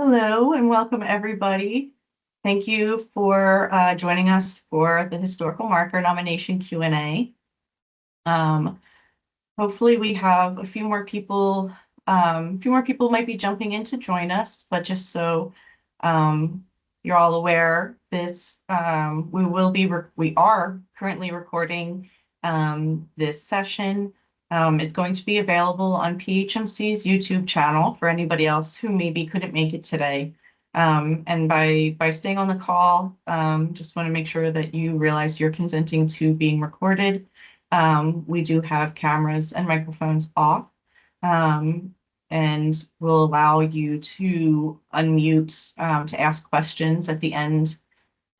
Hello and welcome everybody. Thank you for joining us for the historical marker nomination Q&A. Hopefully we have a few more people. Might be jumping in to join us, but just so you're all aware, we are currently recording this session. It's going to be available on PHMC's YouTube channel for anybody else who maybe couldn't make it today. And by staying on the call, just want to make sure that you realize you're consenting to being recorded. We do have cameras and microphones off, and we'll allow you to unmute to ask questions at the end.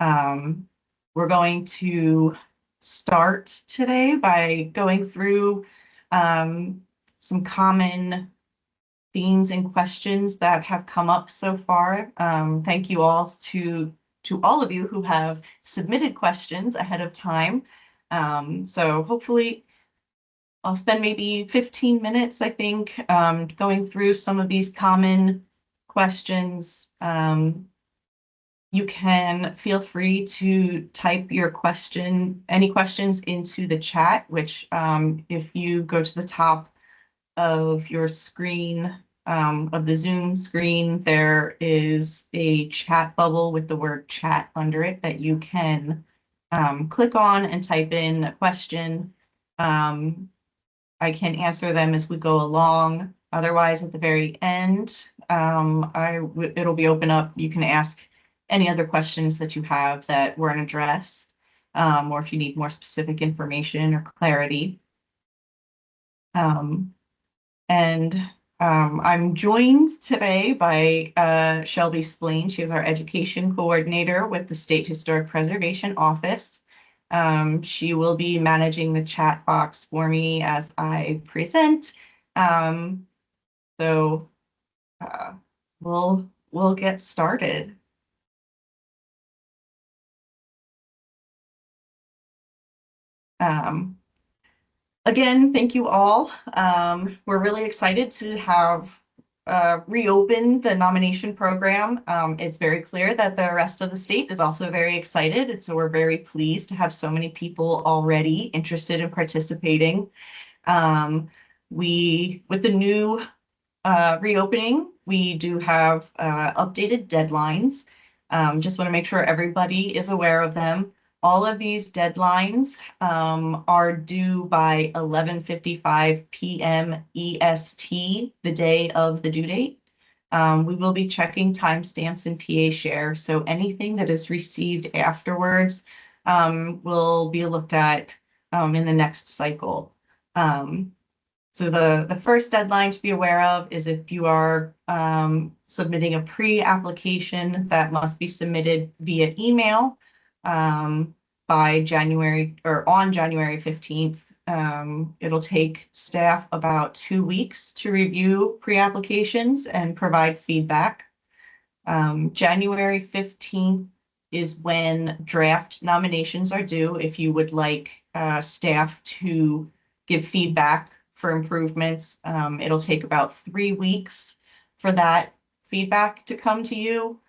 We're going to start today by going through some common themes and questions that have come up so far. Thank you all to all of you who have submitted questions ahead of time. So hopefully I'll spend maybe 15 minutes, I think, going through some of these common questions. You can feel free to type your any questions into the chat, which if you go to the top of your screen, of the Zoom screen, there is a chat bubble with the word chat under it that you can click on and type in a question. I can answer them as we go along. Otherwise, at the very end, it'll be open up. You can ask any other questions that you have that weren't addressed, or if you need more specific information or clarity. I'm joined today by Shelby Spleen. She is our education coordinator with the State Historic Preservation Office. She will be managing the chat box for me as I present. So we'll get started. Again, thank you all. We're really excited to have reopened the nomination program. It's very clear that the rest of the state is also very excited, and so we're very pleased to have so many people already interested in participating. With the new reopening, we do have updated deadlines. Just want to make sure everybody is aware of them. All of these deadlines are due by 11:55 p.m. EST, the day of the due date. We will be checking timestamps in PA Share, so anything that is received afterwards will be looked at in the next cycle. So the first deadline to be aware of is if you are submitting a pre-application that must be submitted via email by January or on January 15th. It'll take staff about 2 weeks to review pre-applications and provide feedback. January 15th is when draft nominations are due. If you would like staff to give feedback for improvements, it'll take about 3 weeks for that feedback to come to you.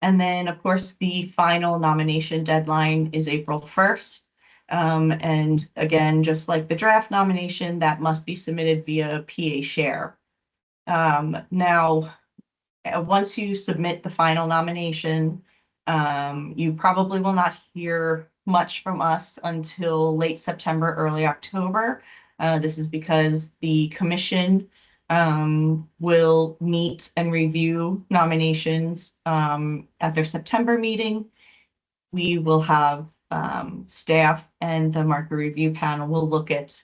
And then, of course, the final nomination deadline is April 1st. And again, just like the draft nomination, that must be submitted via PA Share. Now, once you submit the final nomination, you probably will not hear much from us until late September, early October. This is because the commission will meet and review nominations at their September meeting. We will have staff and the marker review panel will look at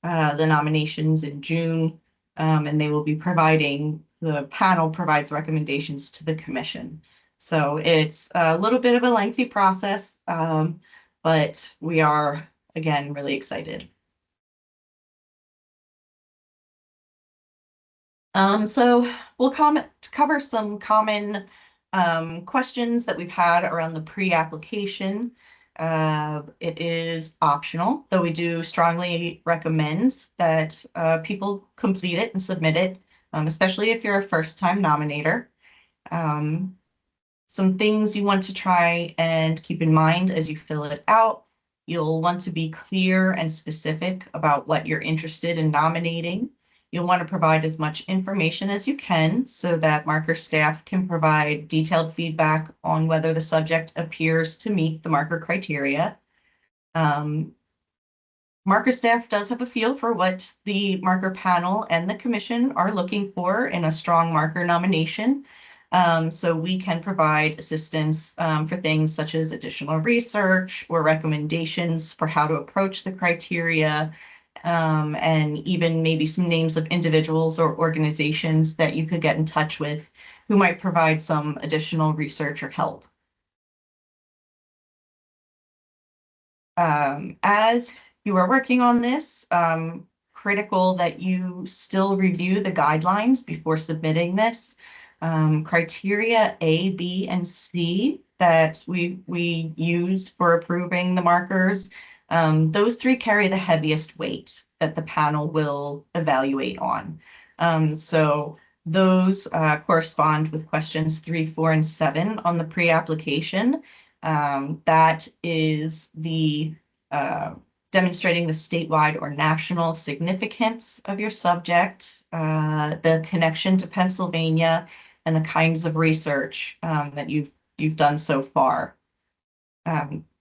the nominations in June, and they will be the panel provides recommendations to the commission. So it's a little bit of a lengthy process, but we are, again, really excited. So we'll cover some common questions that we've had around the pre-application. It is optional, though we do strongly recommend that people complete it and submit it, especially if you're a first-time nominator. Some things you want to try and keep in mind as you fill it out. You'll want to be clear and specific about what you're interested in nominating. You'll want to provide as much information as you can so that marker staff can provide detailed feedback on whether the subject appears to meet the marker criteria. Marker staff does have a feel for what the marker panel and the commission are looking for in a strong marker nomination. So we can provide assistance for things such as additional research or recommendations for how to approach the criteria, and even maybe some names of individuals or organizations that you could get in touch with who might provide some additional research or help. As you are working on this, critical that you still review the guidelines before submitting this. Criteria A, B, and C that we use for approving the markers, those three carry the heaviest weight that the panel will evaluate on. So those correspond with questions 3, 4, and 7 on the pre-application. That is the demonstrating the statewide or national significance of your subject, the connection to Pennsylvania, and the kinds of research that you've done so far.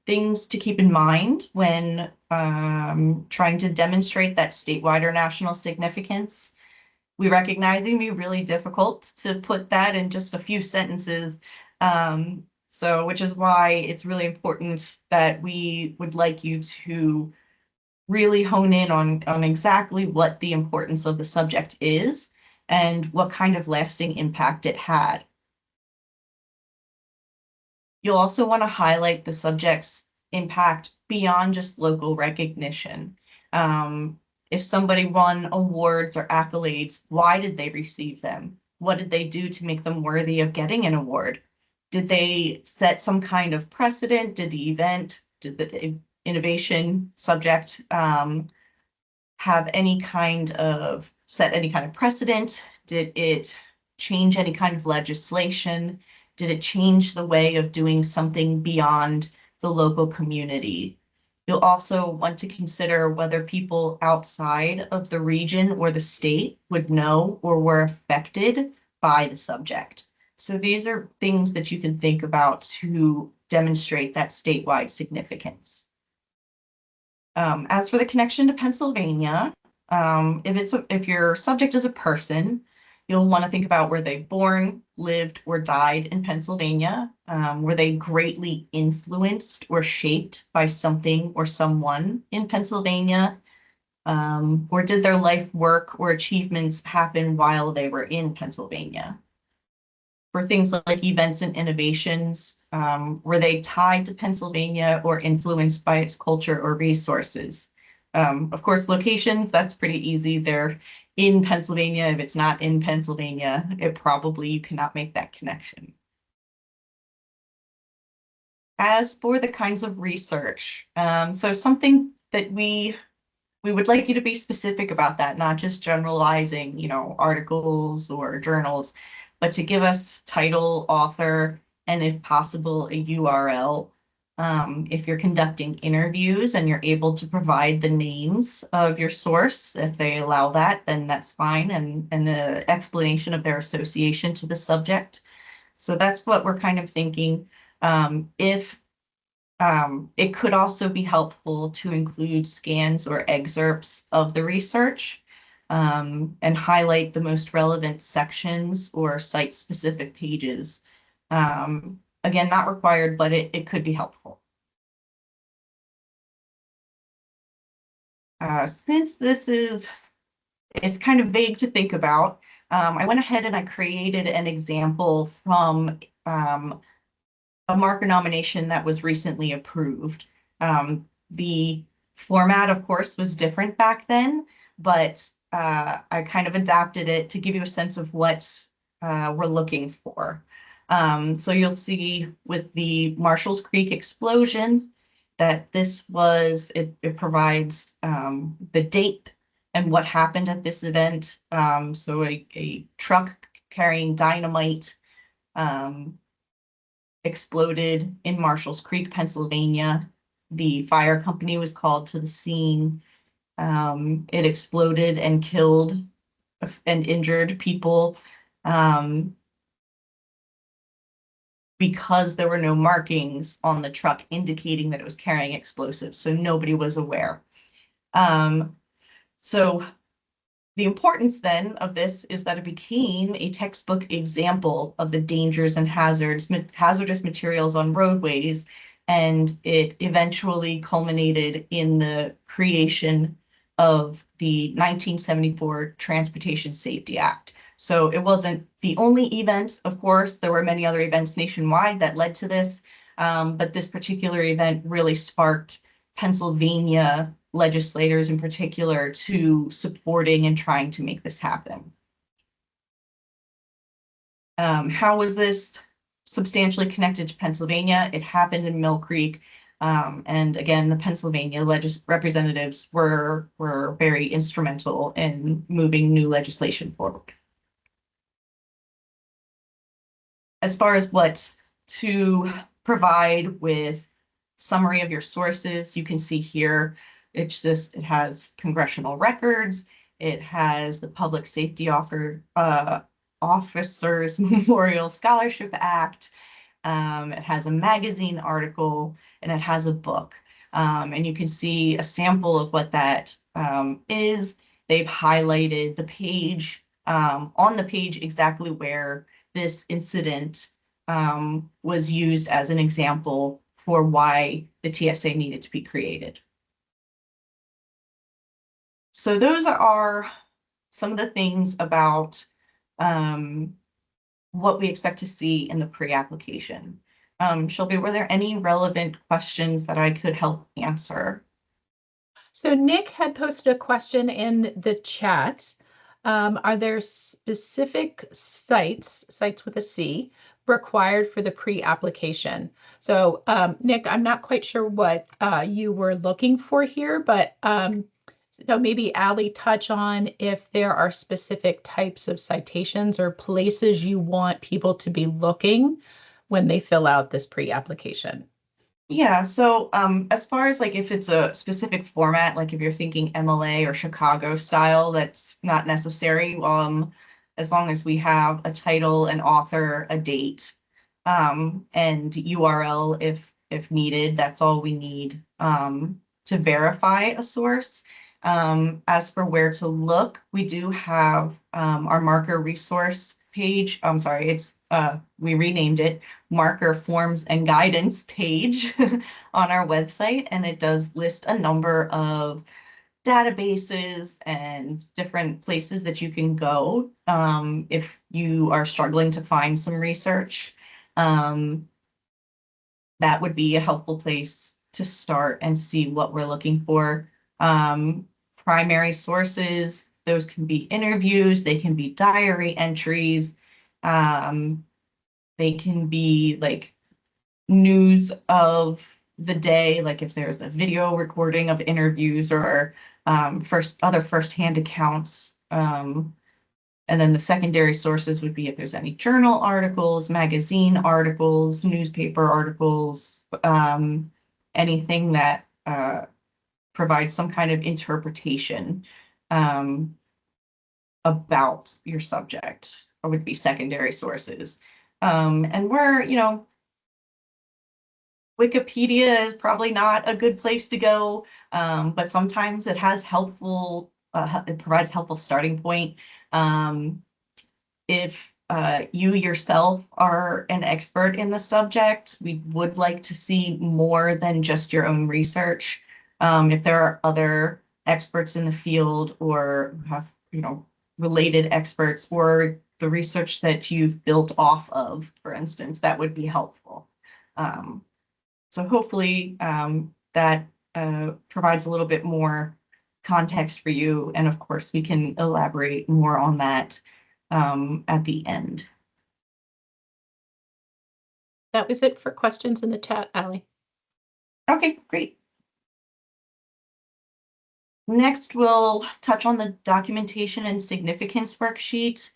Things to keep in mind when trying to demonstrate that statewide or national significance. We recognize it can be really difficult to put that in just a few sentences. Which is why it's really important that we would like you to really hone in on exactly what the importance of the subject is and what kind of lasting impact it had. You'll also want to highlight the subject's impact beyond just local recognition. If somebody won awards or accolades, why did they receive them? What did they do to make them worthy of getting an award? Did they set some kind of precedent? Did the innovation subject have any kind of set any kind of precedent? Did it change any kind of legislation? Did it change the way of doing something beyond the local community? You'll also want to consider whether people outside of the region or the state would know or were affected by the subject. So these are things that you can think about to demonstrate that statewide significance. As for the connection to Pennsylvania, if your subject is a person, you'll want to think about were they born, lived, or died in Pennsylvania? Were they greatly influenced or shaped by something or someone in Pennsylvania? Or did their life work or achievements happen while they were in Pennsylvania? For things like events and innovations, were they tied to Pennsylvania or influenced by its culture or resources? Of course, locations, that's pretty easy. They're in Pennsylvania. If it's not in Pennsylvania, you cannot make that connection. As for the kinds of research, so something that we would like you to be specific about that, not just generalizing, articles or journals, but to give us title, author, and if possible, a URL. If you're conducting interviews and you're able to provide the names of your source, if they allow that, then that's fine, and the explanation of their association to the subject. So that's what we're kind of thinking. It could also be helpful to include scans or excerpts of the research, and highlight the most relevant sections or site-specific pages. Again, not required, but it could be helpful. Since it's kind of vague to think about, I went ahead and I created an example from a marker nomination that was recently approved. The format, of course, was different back then, but I kind of adapted it to give you a sense of what we're looking for. So you'll see with the Marshalls Creek explosion that it provides the date and what happened at this event. So a truck carrying dynamite exploded in Marshalls Creek, Pennsylvania. The fire company was called to the scene. It exploded and killed and injured people because there were no markings on the truck indicating that it was carrying explosives, so nobody was aware. So the importance then of this is that it became a textbook example of the dangers and hazardous materials on roadways, and it eventually culminated in the creation of the 1974 Transportation Safety Act. So it wasn't the only event, of course, there were many other events nationwide that led to this, but this particular event really sparked Pennsylvania legislators in particular to supporting and trying to make this happen. How was this substantially connected to Pennsylvania? It happened in Mill Creek. And again, the Pennsylvania representatives were very instrumental in moving new legislation forward. As far as what to provide with summary of your sources, you can see here, it has congressional records, it has the Public Safety Officers Memorial Scholarship Act, it has a magazine article, and it has a book. And you can see a sample of what that is. They've highlighted the page, on the page exactly where this incident was used as an example for why the TSA needed to be created. So those are some of the things about what we expect to see in the pre-application. Shelby, were there any relevant questions that I could help answer? So Nick had posted a question in the chat. Are there specific sites with a C, required for the pre-application? So Nick, I'm not quite sure what you were looking for here, but so maybe Allie, touch on if there are specific types of citations or places you want people to be looking when they fill out this pre-application. Yeah, so as far as like if it's a specific format, like if you're thinking MLA or Chicago style, that's not necessary. As long as we have a title, an author, a date, and URL if needed, that's all we need to verify a source. As for where to look, we do have our marker resource page. I'm sorry, it's we renamed it Marker Forms and Guidance page on our website, and it does list a number of databases and different places that you can go if you are struggling to find some research. That would be a helpful place to start and see what we're looking for. Primary sources, those can be interviews, they can be diary entries, they can be like news of the day, like if there's a video recording of interviews or first-hand accounts. And then the secondary sources would be if there's any journal articles, magazine articles, newspaper articles, anything that provides some kind of interpretation about your subject, or would be secondary sources. And Wikipedia is probably not a good place to go, but sometimes it has it provides helpful starting point. If you yourself are an expert in the subject, we would like to see more than just your own research. If there are other experts in the field or have, related experts or the research that you've built off of, for instance, that would be helpful. So hopefully that provides a little bit more context for you. And of course, we can elaborate more on that at the end. That was it for questions in the chat, Allie. Okay, great. Next, we'll touch on the documentation and significance worksheet.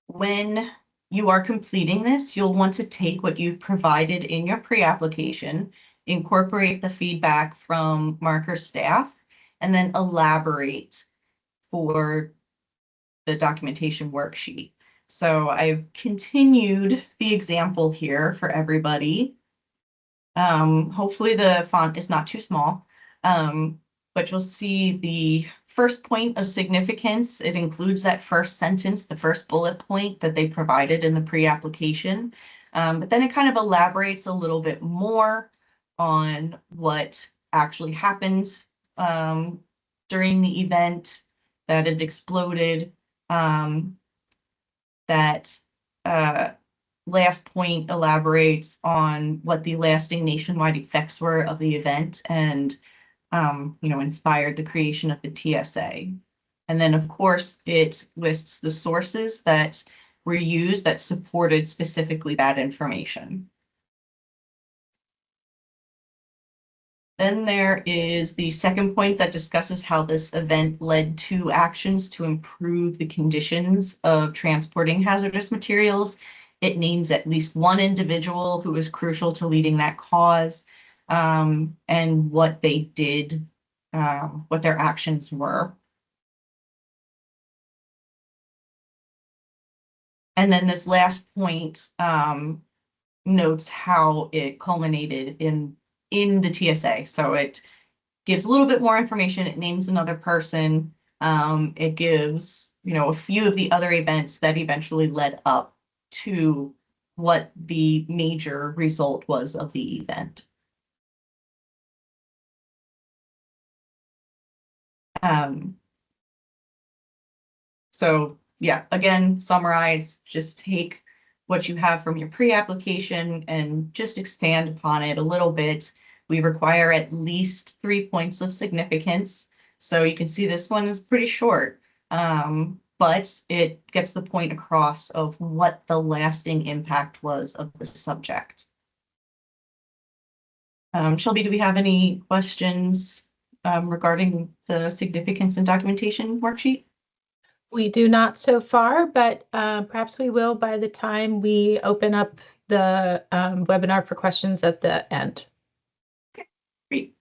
When you are completing this, you'll want to take what you've provided in your pre-application, incorporate the feedback from marker staff, and then elaborate for the documentation worksheet. So I've continued the example here for everybody. Hopefully the font is not too small, but you'll see the first point of significance. It includes that first sentence, the first bullet point that they provided in the pre-application. But then it kind of elaborates a little bit more on what actually happened during the event, that it exploded, that last point elaborates on what the lasting nationwide effects were of the event and, inspired the creation of the TSA. And then, of course, it lists the sources that were used that supported specifically that information. Then there is the second point that discusses how this event led to actions to improve the conditions of transporting hazardous materials. It names at least one individual who was crucial to leading that cause, and what they did, what their actions were. And then this last point notes how it culminated in the TSA. So it gives a little bit more information. It names another person. It gives, a few of the other events that eventually led up to what the major result was of the event. So yeah, again, summarize, just take what you have from your pre-application and just expand upon it a little bit. We require at least 3 points of significance. So you can see this one is pretty short, but it gets the point across of what the lasting impact was of the subject. Shelby, do we have any questions regarding the significance and documentation worksheet? We do not so far, but perhaps we will by the time we open up the webinar for questions at the end. Okay, great.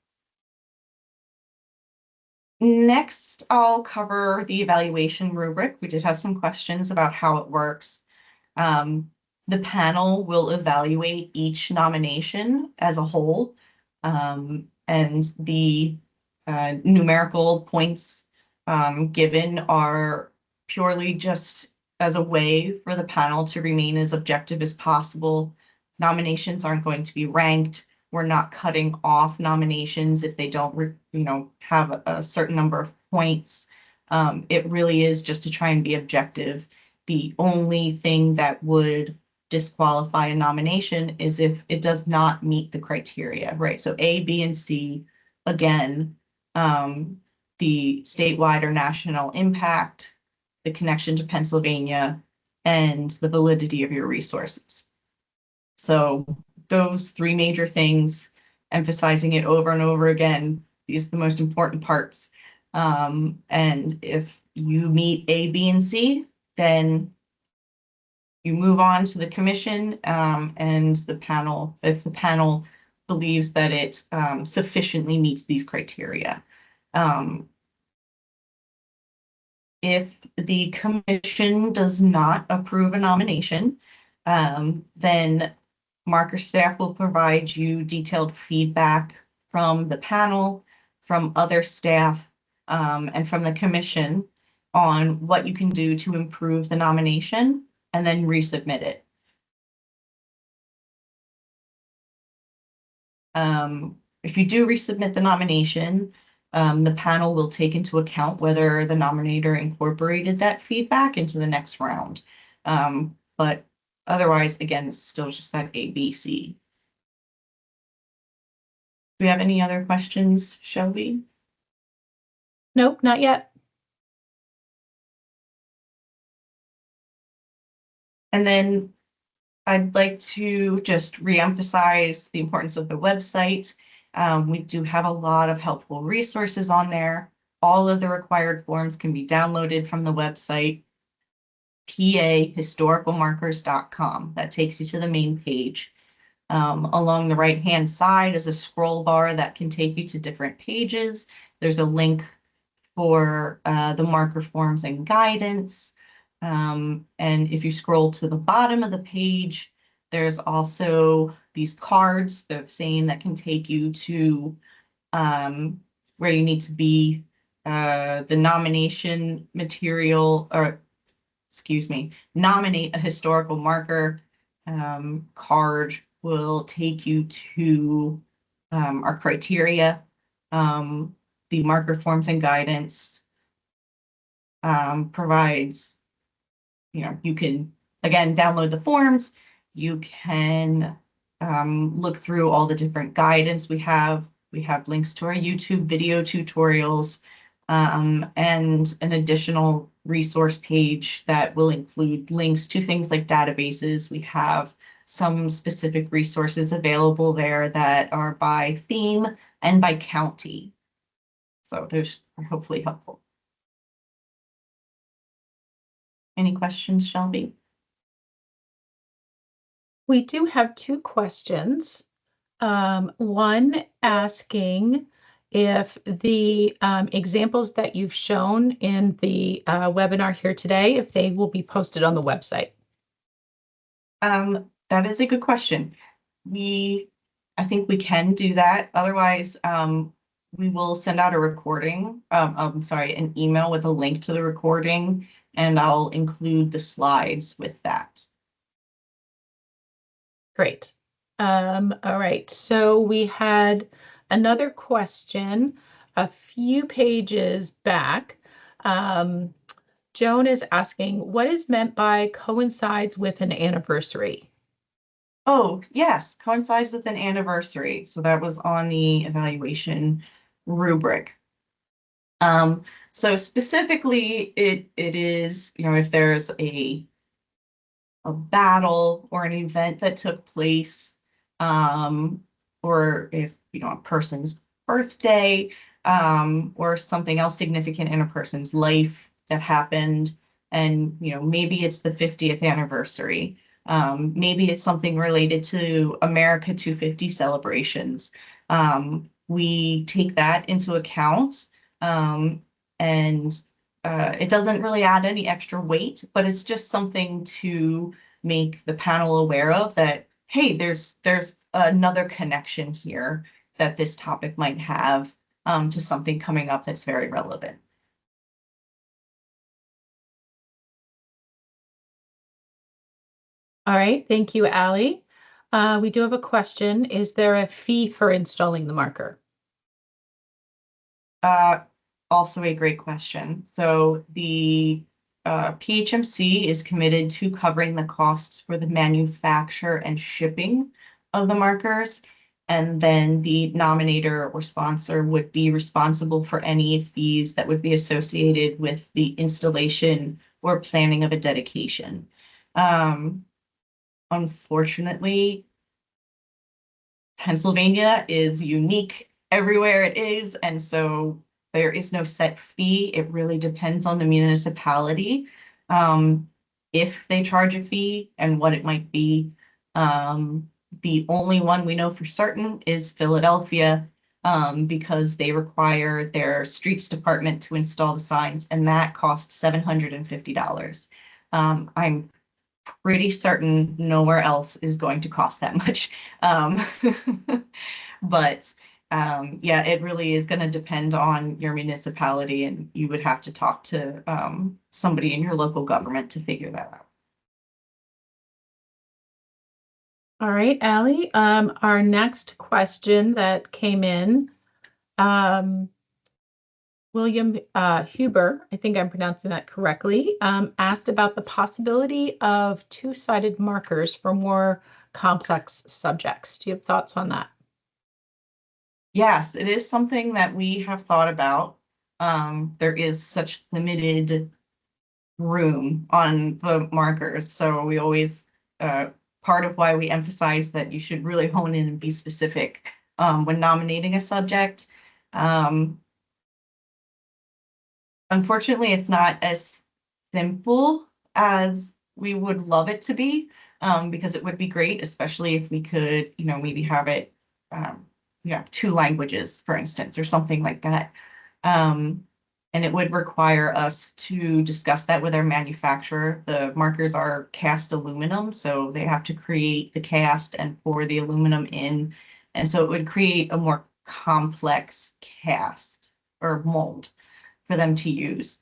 Next, I'll cover the evaluation rubric. We did have some questions about how it works. The panel will evaluate each nomination as a whole, and the numerical points given are purely just as a way for the panel to remain as objective as possible. Nominations aren't going to be ranked. We're not cutting off nominations if they don't, have a certain number of points. It really is just to try and be objective. The only thing that would disqualify a nomination is if it does not meet the criteria, right? So A, B, and C, again, the statewide or national impact, the connection to Pennsylvania, and the validity of your resources. So those three major things, emphasizing it over and over again, these are the most important parts. And if you meet A, B, and C, then you move on to the commission, and the panel, if the panel believes that it sufficiently meets these criteria. If the commission does not approve a nomination, then marker staff will provide you detailed feedback from the panel, from other staff, and from the commission on what you can do to improve the nomination, and then resubmit it. If you do resubmit the nomination, the panel will take into account whether the nominator incorporated that feedback into the next round. But otherwise, again, it's still just that ABC. Do we have any other questions, Shelby? Nope, not yet. And then I'd like to just reemphasize the importance of the website. We do have a lot of helpful resources on there. All of the required forms can be downloaded from the website. pahistoricalmarkers.com. That takes you to the main page. Along the right-hand side is a scroll bar that can take you to different pages. There's a link for the marker forms and guidance. And if you scroll to the bottom of the page, there's also these cards that saying that can take you to where you need to be, the nomination material, or excuse me, nominate a historical marker card will take you to our criteria, the marker forms and guidance provides, you can, again, download the forms. You can look through all the different guidance we have. We have links to our YouTube video tutorials and an additional resource page that will include links to things like databases. We have some specific resources available there that are by theme and by county. So those are hopefully helpful. Any questions, Shelby? We do have two questions. One asking if the examples that you've shown in the webinar here today, if they will be posted on the website. That is a good question. I think we can do that. Otherwise, we will send out a recording. I'm sorry, an email with a link to the recording, and I'll include the slides with that. Great. All right. So we had another question a few pages back. Joan is asking, what is meant by coincides with an anniversary? Oh, yes, coincides with an anniversary. So that was on the evaluation rubric. So specifically, it is, if there's a battle or an event that took place, or if, a person's birthday, or something else significant in a person's life that happened, and, maybe it's the 50th anniversary. Maybe it's something related to America 250 celebrations. We take that into account, and it doesn't really add any extra weight, but it's just something to make the panel aware of that, hey, there's another connection here that this topic might have to something coming up that's very relevant. All right, thank you, Allie. We do have a question. Is there a fee for installing the marker? Also a great question. So the PHMC is committed to covering the costs for the manufacture and shipping of the markers. And then the nominator or sponsor would be responsible for any fees that would be associated with the installation or planning of a dedication. Unfortunately, Pennsylvania is unique everywhere it is, and so there is no set fee. It really depends on the municipality. If they charge a fee and what it might be. The only one we know for certain is Philadelphia, because they require their streets department to install the signs, and that costs $750. I'm pretty certain nowhere else is going to cost that much. But yeah, it really is going to depend on your municipality, and you would have to talk to somebody in your local government to figure that out. All right, Allie. Our next question that came in, William Huber, I think I'm pronouncing that correctly, asked about the possibility of two-sided markers for more complex subjects. Do you have thoughts on that? Yes, it is something that we have thought about. There is such limited room on the markers, so we always, part of why we emphasize that you should really hone in and be specific when nominating a subject. Unfortunately, it's not as simple as we would love it to be, because it would be great, especially if we could, maybe have it, two languages, for instance, or something like that. And it would require us to discuss that with our manufacturer. The markers are cast aluminum, so they have to create the cast and pour the aluminum in. And so it would create a more complex cast or mold for them to use.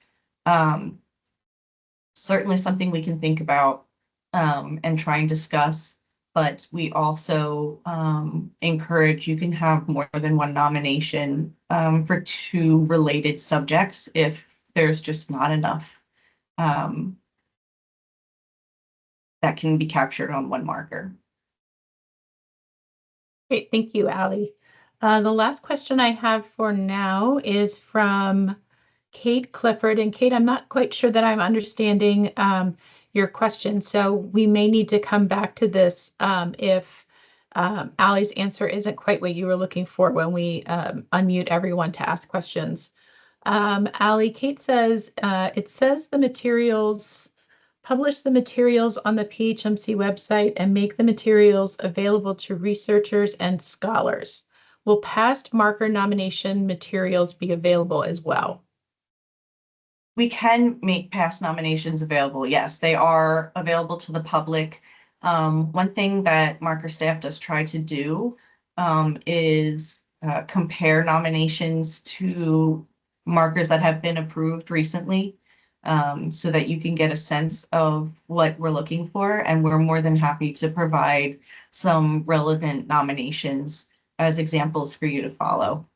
Certainly something we can think about and try and discuss, but we also encourage you can have more than one nomination for two related subjects if there's just not enough that can be captured on one marker. Great, thank you, Allie. The last question I have for now is from Kate Clifford. And Kate, I'm not quite sure that I'm understanding your question, so we may need to come back to this if Allie's answer isn't quite what you were looking for when we unmute everyone to ask questions. Allie, Kate says, it says publish the materials on the PHMC website and make the materials available to researchers and scholars. Will past marker nomination materials be available as well? We can make past nominations available. Yes, they are available to the public. One thing that marker staff does try to do is compare nominations to markers that have been approved recently, so that you can get a sense of what we're looking for. And we're more than happy to provide some relevant nominations as examples for you to follow.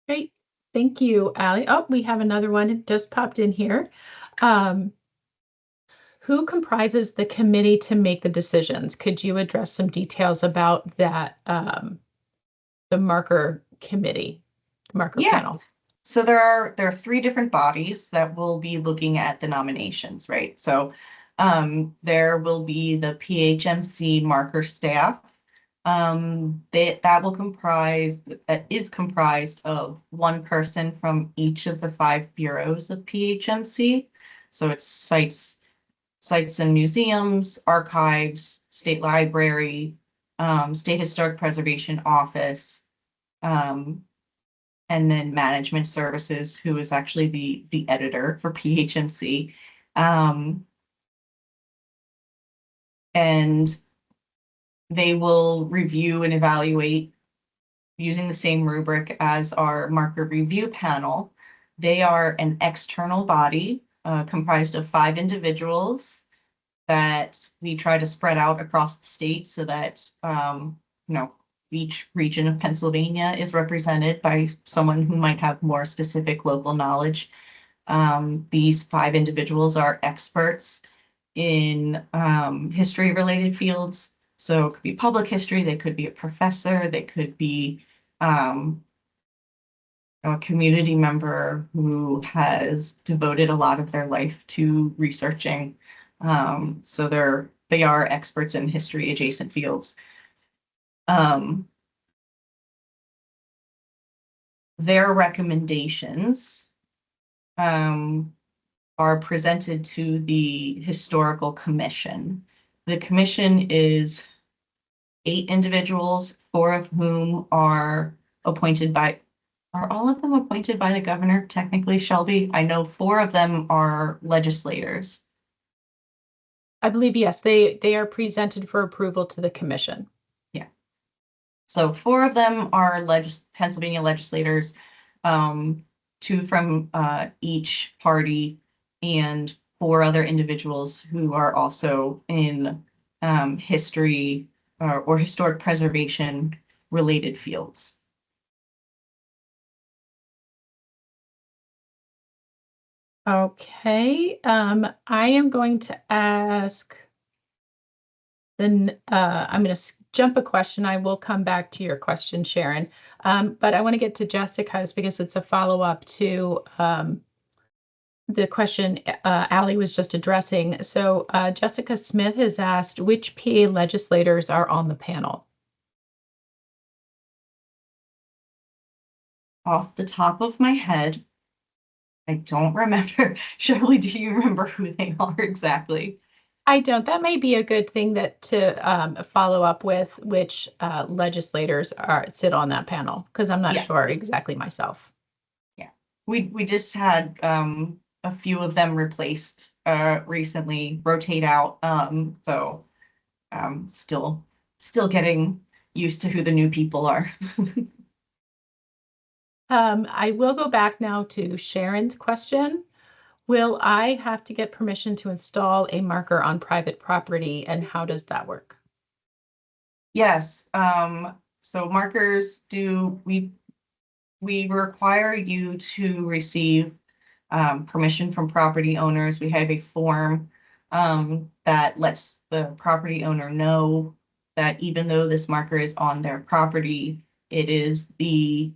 Great. Thank you, Allie. Oh, we have another one. It just popped in here. Who comprises the committee to make the decisions? Could you address some details about that, the marker committee, the marker panel? So there are three different bodies that will be looking at the nominations, right? So there will be the PHMC marker staff. That is comprised of one person from each of the 5 bureaus of PHMC. So it's sites and museums, archives, state library, state historic preservation office, and then management services, who is actually the editor for PHMC. And they will review and evaluate using the same rubric as our marker review panel. They are an external body comprised of 5 individuals that we try to spread out across the state so that each region of Pennsylvania is represented by someone who might have more specific local knowledge. These 5 individuals are experts in history-related fields. So it could be public history, they could be a professor, they could be a community member who has devoted a lot of their life to researching. So they are experts in history adjacent fields. Their recommendations are presented to the Historical Commission. The commission is 8 individuals, 4 of whom are appointed by, are all of them appointed by the governor, technically, Shelby? I know 4 of them are legislators. I believe, yes, they are presented for approval to the commission. Yeah. So 4 of them are Pennsylvania legislators, 2 from each party, and 4 other individuals who are also in history or historic preservation related fields. Okay, I am going to ask, then I'm going to jump a question. I will come back to your question, Sharon, but I want to get to Jessica's because it's a follow-up to the question Allie was just addressing. So Jessica Smith has asked, which PA legislators are on the panel? Off the top of my head, I don't remember. Shirley, do you remember who they are exactly? I don't. That may be a good thing that to follow up with which legislators are sit on that panel, because I'm not Yeah, sure exactly myself. yeah. We just had a few of them replaced recently, rotate out. So still getting used to who the new people are. I will go back now to Sharon's question. Will I have to get permission to install a marker on private property, and how does that work? Yes, so markers do, we require you to receive permission from property owners. We have a form that lets the property owner know that even though this marker is on their property, it is the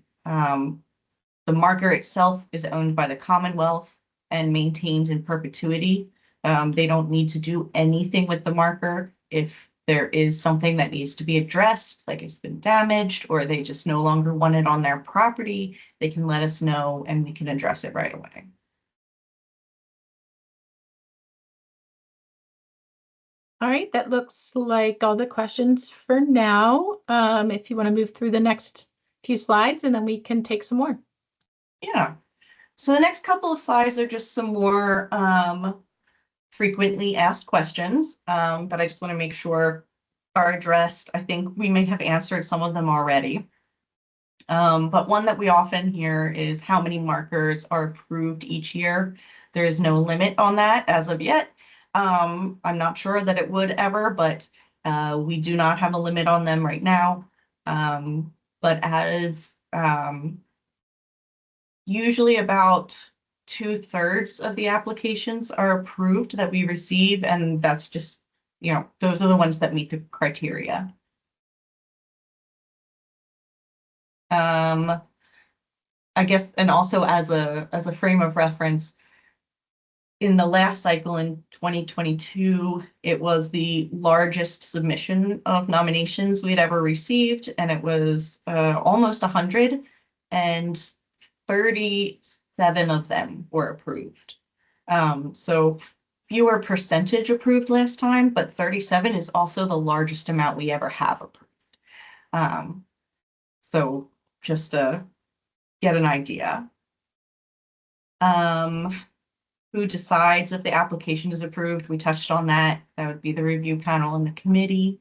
marker itself is owned by the Commonwealth and maintained in perpetuity. They don't need to do anything with the marker. If there is something that needs to be addressed, like it's been damaged, or they just no longer want it on their property, they can let us know and we can address it right away. All right, that looks like all the questions for now. If you want to move through the next few slides, and then we can take some more. Yeah. So the next couple of slides are just some more frequently asked questions that I just want to make sure are addressed. I think we may have answered some of them already. But one that we often hear is how many markers are approved each year. There is no limit on that as of yet. I'm not sure that it would ever, but we do not have a limit on them right now. But as usually about 2/3 of the applications are approved that we receive, and that's just, those are the ones that meet the criteria. Um, I guess, and also as a frame of reference, in the last cycle in 2022, it was the largest submission of nominations we had ever received, and it was almost 100, and 37 of them were approved. So fewer percentage approved last time, but 37 is also the largest amount we ever have approved. So just to get an idea. Who decides if the application is approved? We touched on that. That would be the review panel and the committee.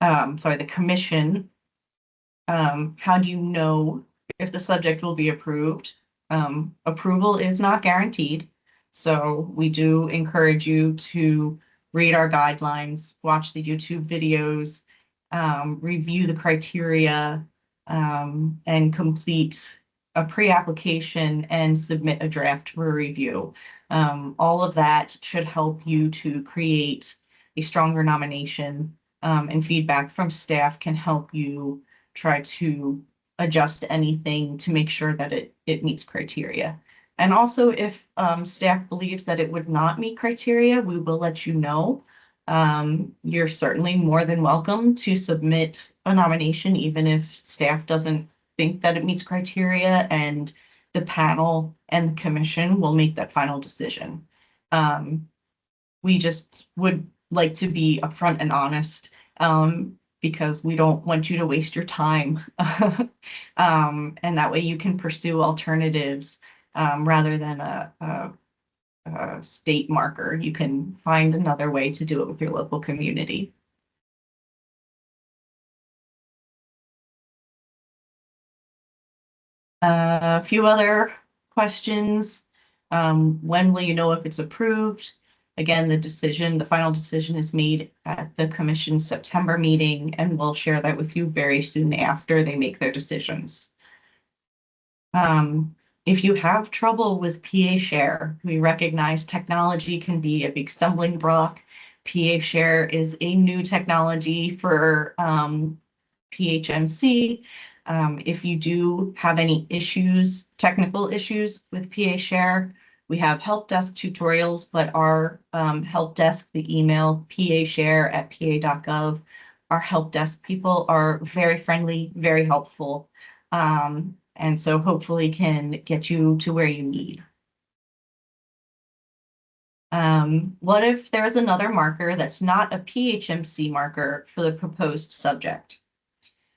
Sorry, the commission. How do you know if the subject will be approved? Approval is not guaranteed. So we do encourage you to read our guidelines, watch the YouTube videos, review the criteria, and complete a pre-application and submit a draft for review. All of that should help you to create a stronger nomination, and feedback from staff can help you try to adjust anything to make sure that it meets criteria. And also, if staff believes that it would not meet criteria, we will let you know. You're certainly more than welcome to submit a nomination, even if staff doesn't think that it meets criteria, and the panel and the commission will make that final decision. We just would like to be upfront and honest, because we don't want you to waste your time. And that way you can pursue alternatives, rather than a state marker. You can find another way to do it with your local community. A few other questions. When will you know if it's approved? Again, the final decision is made at the commission's September meeting, and we'll share that with you very soon after they make their decisions. If you have trouble with PA Share, we recognize technology can be a big stumbling block. PA Share is a new technology for PHMC. If you do have any issues, technical issues with PA Share, we have help desk tutorials, but our help desk, the email pashare@pa.gov, our help desk people are very friendly, very helpful. and so hopefully can get you to where you need. What if there is another marker that's not a PHMC marker for the proposed subject?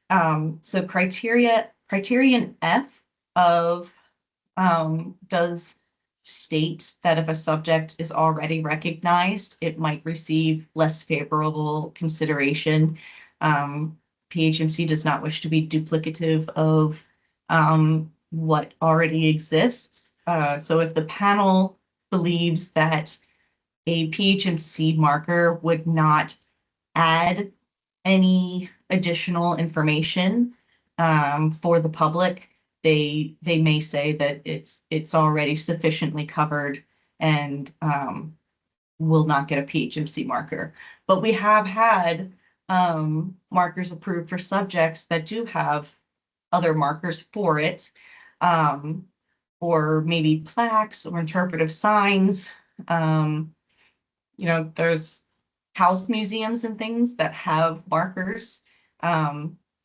So criterion F of does state that if a subject is already recognized, it might receive less favorable consideration. PHMC does not wish to be duplicative of what already exists. So if the panel believes that a PHMC marker would not add any additional information for the public, they may say that it's already sufficiently covered and will not get a PHMC marker. But we have had markers approved for subjects that do have other markers for it, or maybe plaques or interpretive signs. There's house museums and things that have markers,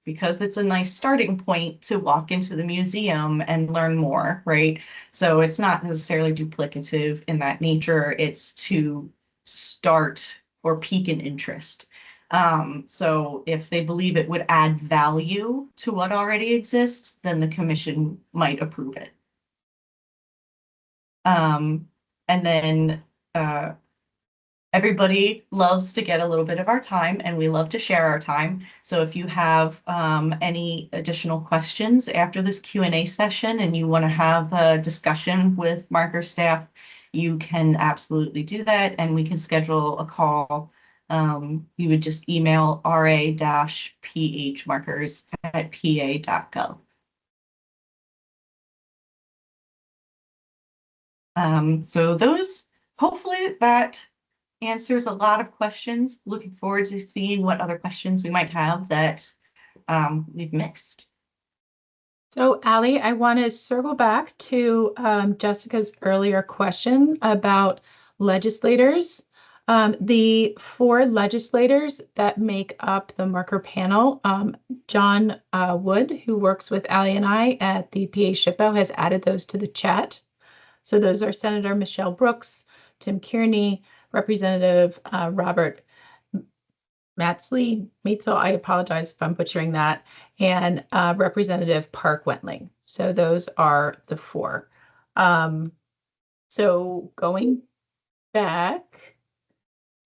because it's a nice starting point to walk into the museum and learn more, right? So it's not necessarily duplicative in that nature. It's to start or pique an interest. So if they believe it would add value to what already exists, then the commission might approve it. And then everybody loves to get a little bit of our time, and we love to share our time. So if you have any additional questions after this Q&A session and you want to have a discussion with marker staff, you can absolutely do that, and we can schedule a call. You would just email ra-phmarkers@pa.gov. So hopefully that answers a lot of questions. Looking forward to seeing what other questions we might have that we've missed. So Allie, I want to circle back to Jessica's earlier question about legislators. The 4 legislators that make up the marker panel, John Wood, who works with Allie and I at the PA SHPO, has added those to the chat. So those are Senator Michelle Brooks, Tim Kearney, Representative Robert Matzley, I apologize if I'm butchering that, and Representative Park Wentling. So those are the 4. So going back,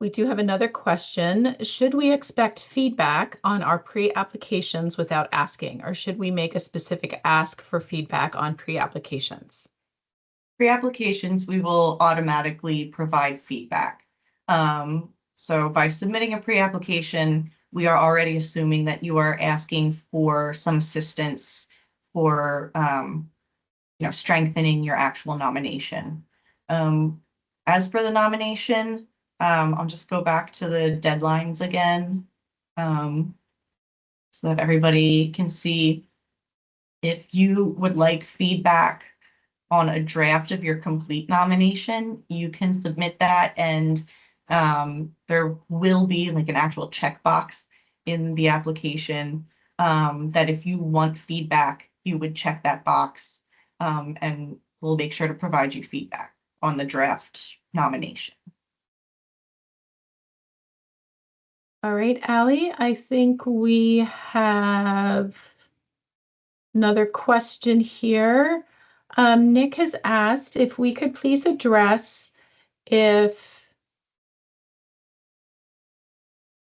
we do have another question. Should we expect feedback on our pre-applications without asking, or should we make a specific ask for feedback on pre-applications? Pre-applications, we will automatically provide feedback. So by submitting a pre-application, we are already assuming that you are asking for some assistance for strengthening your actual nomination. As for the nomination, I'll just go back to the deadlines again, so that everybody can see. If you would like feedback on a draft of your complete nomination, you can submit that, and there will be like an actual checkbox in the application that if you want feedback, you would check that box, and we'll make sure to provide you feedback on the draft nomination. All right, Allie, I think we have another question here. Nick has asked if we could please address if,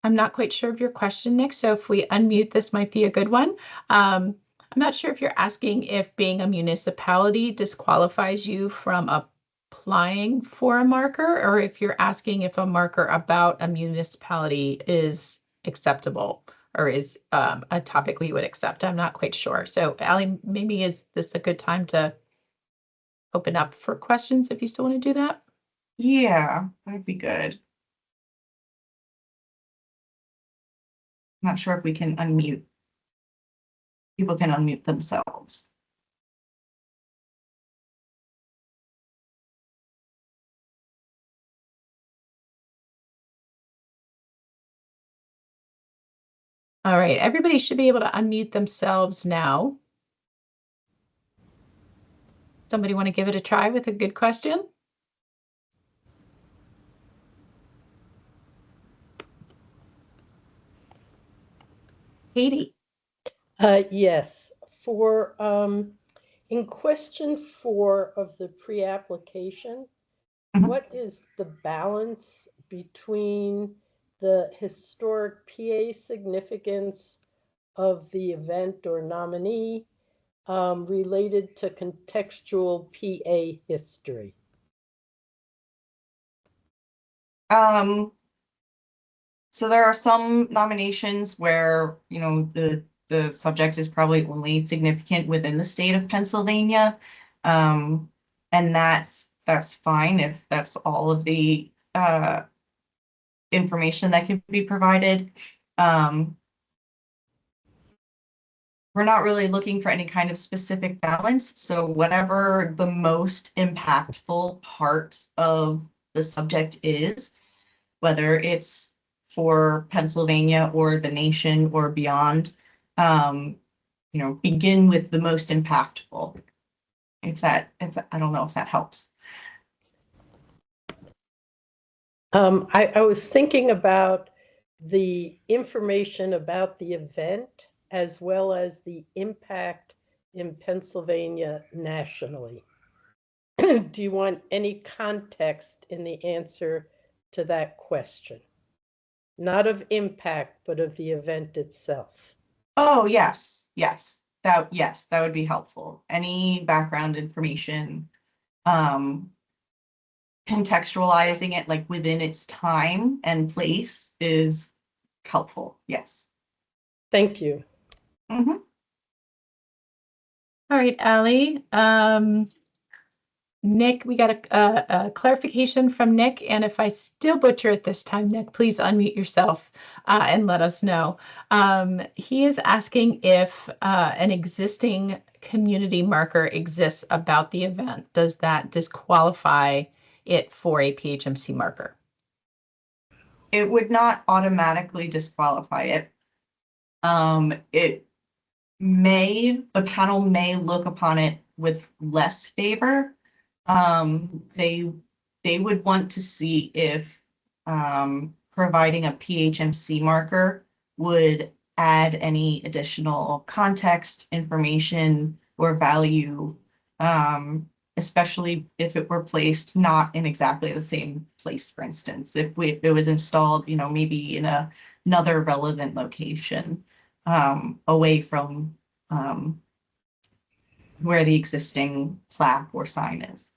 I'm not quite sure of your question, Nick, so if we unmute, this might be a good one. I'm not sure if you're asking if being a municipality disqualifies you from applying for a marker, or if you're asking if a marker about a municipality is acceptable or is a topic we would accept. I'm not quite sure. So Allie, maybe is this a good time to open up for questions if you still want to do that? Yeah, that'd be good. I'm not sure if we can unmute. People can unmute themselves. All right, everybody should be able to unmute themselves now. Somebody want to give it a try with a good question? Katie. Yes, for in question 4 of the pre-application, Mhm. what is the balance between the historic PA significance of the event or nominee related to contextual PA history? So there are some nominations where, you know, the subject is probably only significant within the state of Pennsylvania. And that's fine if that's all of the information that can be provided. We're not really looking for any kind of specific balance. So whatever the most impactful part of the subject is, whether it's for Pennsylvania or the nation or beyond, you know, begin with the most impactful. If I don't know if that helps. I was thinking about the information about the event as well as the impact in Pennsylvania nationally. Do you want any context in the answer to that question? Not of impact, but of the event itself. Oh, yes, yes, that would be helpful. Any background information, contextualizing it like within its time and place is helpful. Yes. Thank you. Mhm. All right, Allie. Nick, we got a clarification from Nick, and if I still butcher it this time, Nick, please unmute yourself and let us know. He is asking if an existing community marker exists about the event. Does that disqualify it for a PHMC marker? It would not automatically disqualify it. The panel may look upon it with less favor. They would want to see if providing a PHMC marker would add any additional context, information, or value, especially if it were placed not in exactly the same place, for instance, if it was installed, you know, maybe in another relevant location, away from where the existing plaque or sign is.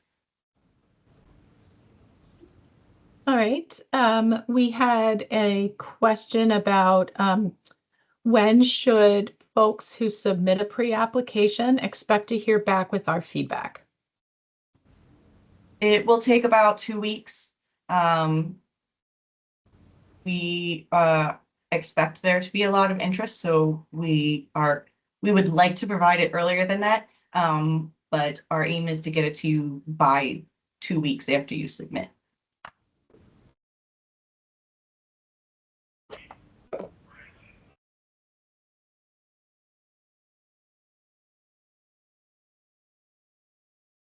All right. We had a question about when should folks who submit a pre-application expect to hear back with our feedback? It will take about 2 weeks. We expect there to be a lot of interest, so we would like to provide it earlier than that. But our aim is to get it to you by 2 weeks after you submit.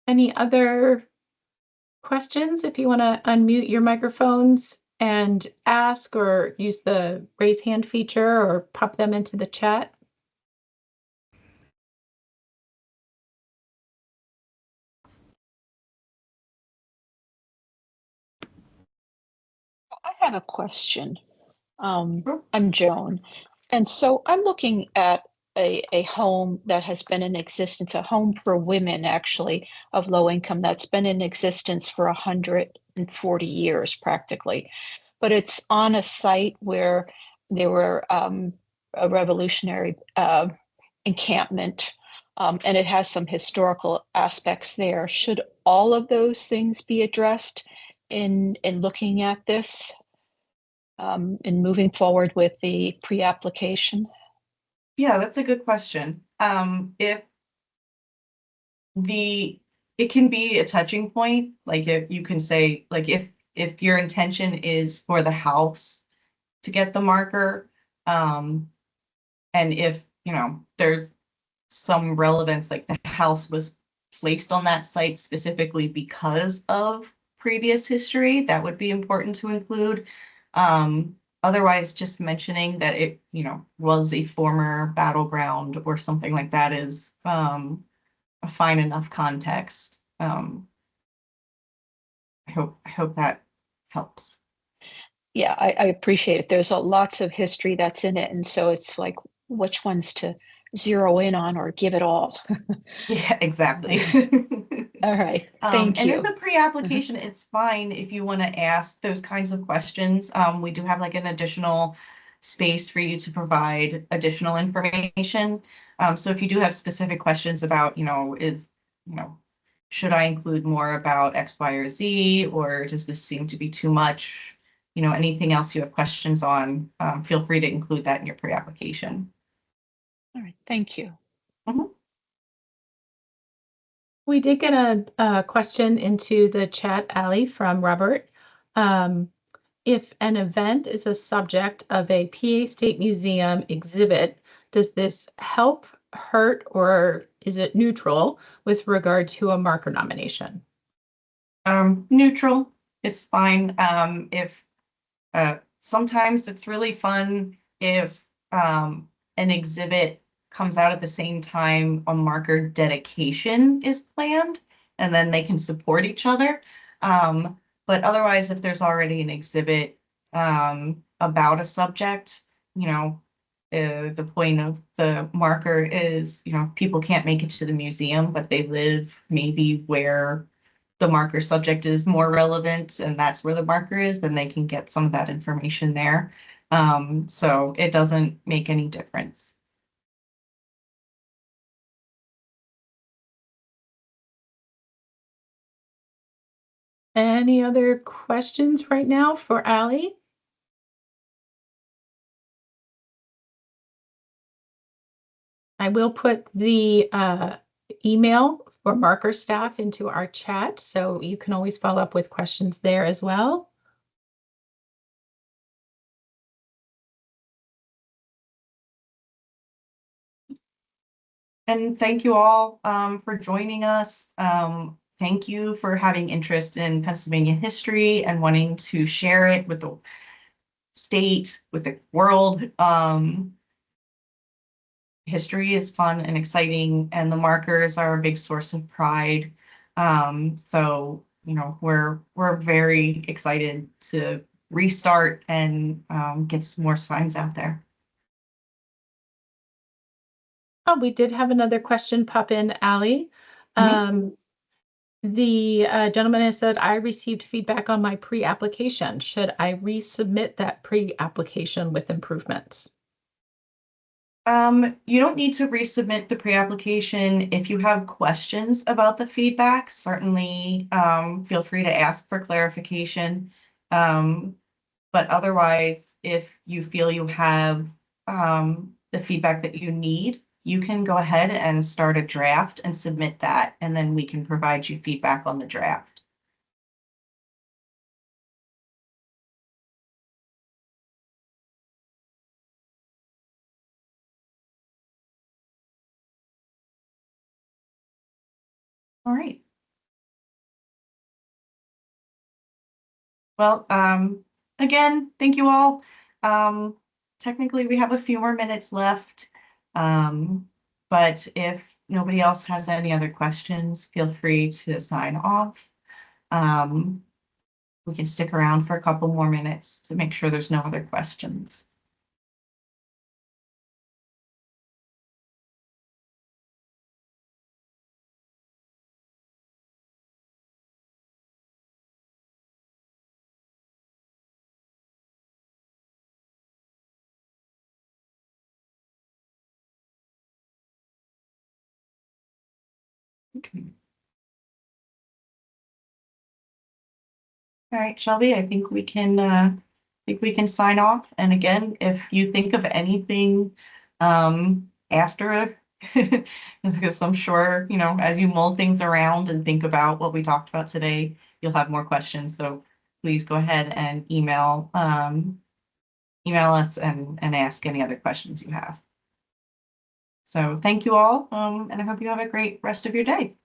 Any other questions? If you want to unmute your microphones and ask or use the raise hand feature or pop them into the chat. I have a question. Sure. I'm Joan. And so I'm looking at a home that has been in existence, a home for women actually of low income that's been in existence for 140 years practically. But it's on a site where there were a revolutionary encampment, and it has some historical aspects there. Should all of those things be addressed in looking at this? In moving forward with the pre-application? Yeah, that's a good question. It can be a touching point, like if you can say, like if your intention is for the house to get the marker, and if, you know, there's some relevance, like the house was placed on that site specifically because of previous history, that would be important to include. Otherwise, just mentioning that it, was a former battleground or something like that is a fine enough context. I hope that helps. Yeah, I appreciate it. There's lots of history that's in it, and so it's like which ones to zero in on or give it all. Yeah, exactly. All right, thank And you. in the pre-application, it's fine if you want to ask those kinds of questions. We do have like an additional space for you to provide additional information. So if you do have specific questions about, should I include more about X, Y, or Z, or does this seem to be too much? Anything else you have questions on, feel free to include that in your pre-application. All right, thank you. Mhm. We did get a question into the chat, Ali, from Robert. If an event is a subject of a PA State Museum exhibit, does this help, hurt, or is it neutral with regard to a marker nomination? Neutral, it's fine. If sometimes it's really fun if an exhibit comes out at the same time a marker dedication is planned, and then they can support each other. But otherwise, if there's already an exhibit about a subject, the point of the marker is, people can't make it to the museum, but they live maybe where the marker subject is more relevant and that's where the marker is, then they can get some of that information there. So it doesn't make any difference. Any other questions right now for Ali? I will put the email for marker staff into our chat, so you can always follow up with questions there as well. And thank you all for joining us. Thank you for having interest in Pennsylvania history and wanting to share it with the state, with the world. History is fun and exciting, and the markers are a big source of pride. So, we're very excited to restart and get some more signs out there. Oh, we did have another question pop in, Ali. The gentleman has said, I received feedback on my pre-application. Should I resubmit that pre-application with improvements? You don't need to resubmit the pre-application. If you have questions about the feedback, certainly feel free to ask for clarification. But otherwise, if you feel you have the feedback that you need, you can go ahead and start a draft and submit that, and then we can provide you feedback on the draft. All right. Well, again, thank you all. Technically, we have a few more minutes left. But if nobody else has any other questions, feel free to sign off. We can stick around for a couple more minutes to make sure there's no other questions. Okay. All right, Shelby, I think we can sign off. And again, if you think of anything after because I'm sure, as you mull things around and think about what we talked about today, you'll have more questions. So please go ahead and email us and ask any other questions you have. So thank you all, and I hope you have a great rest of your day.